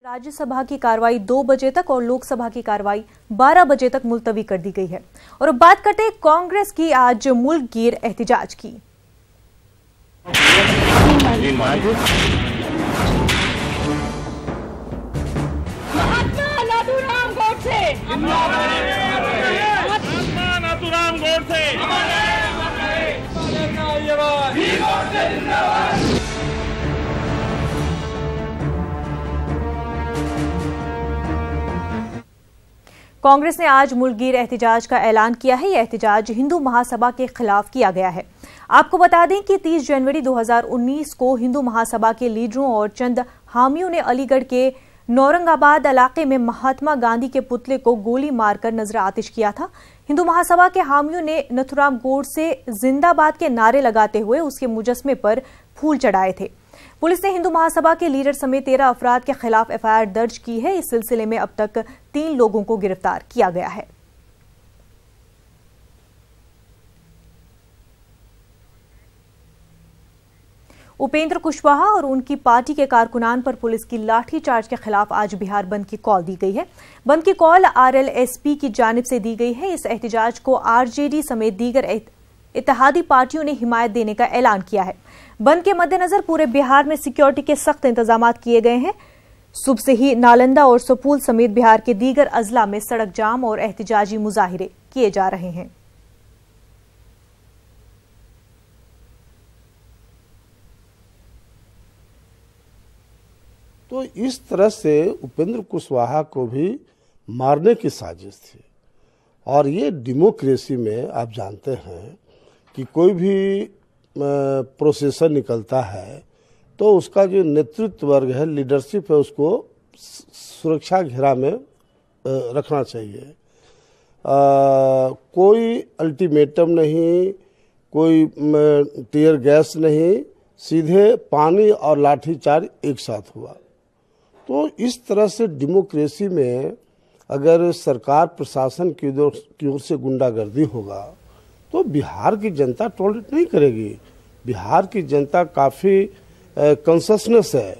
राज्यसभा की कार्रवाई 2 बजे तक और लोकसभा की कार्रवाई 12 बजे तक मुलतवी कर दी गई है। और अब बात करते हैं कांग्रेस की आज मुल्कगीर एहतिजाज की। महात्मा नाथूराम गोडसे कांग्रेस ने आज मुल्कगीर एहतिजाज का ऐलान किया है। यह एहतिजाज हिंदू महासभा के खिलाफ किया गया है। आपको बता दें कि 30 जनवरी 2019 को हिंदू महासभा के लीडरों और चंद हामियों ने अलीगढ़ के नौरंगाबाद इलाके में महात्मा गांधी के पुतले को गोली मारकर नजर आतिश किया था। हिंदू महासभा के हामियों ने नाथूराम गोडसे जिंदाबाद के नारे लगाते हुए उसके मुजस्मे पर फूल चढ़ाए थे। पुलिस ने हिंदू महासभा के लीडर समेत 13 अफराद के खिलाफ एफआईआर दर्ज की है। इस सिलसिले में अब तक 3 लोगों को गिरफ्तार किया गया है। उपेंद्र कुशवाहा और उनकी पार्टी के कारकुनान पर पुलिस की लाठीचार्ज के खिलाफ आज बिहार बंद की कॉल दी गई है। बंद की कॉल आरएलएसपी की जानिब से दी गई है। इस एहतिजाज को आरजेडी समेत दीगर इत्तेहादी पार्टियों ने हिमायत देने का ऐलान किया है। बंद के मद्देनजर पूरे बिहार में सिक्योरिटी के सख्त इंतजाम किए गए हैं। सुबह से ही नालंदा और सुपौल समेत बिहार के दीगर अजला में सड़क जाम और एहतिजाजी मुजाहिरे किए जा रहे हैं। तो इस तरह से उपेंद्र कुशवाहा को भी मारने की साजिश थी। और ये डेमोक्रेसी में आप जानते हैं कि कोई भी प्रोसेसर निकलता है तो उसका जो नेतृत्व वर्ग है, लीडरशिप है, उसको सुरक्षा घेरा में रखना चाहिए। कोई अल्टीमेटम नहीं, कोई टीयर गैस नहीं, सीधे पानी और लाठीचार्ज एक साथ हुआ। तो इस तरह से डेमोक्रेसी में अगर सरकार प्रशासन की ओर से गुंडागर्दी होगा तो बिहार की जनता टॉलरेट नहीं करेगी। बिहार की जनता काफ़ी कॉन्शसनेस है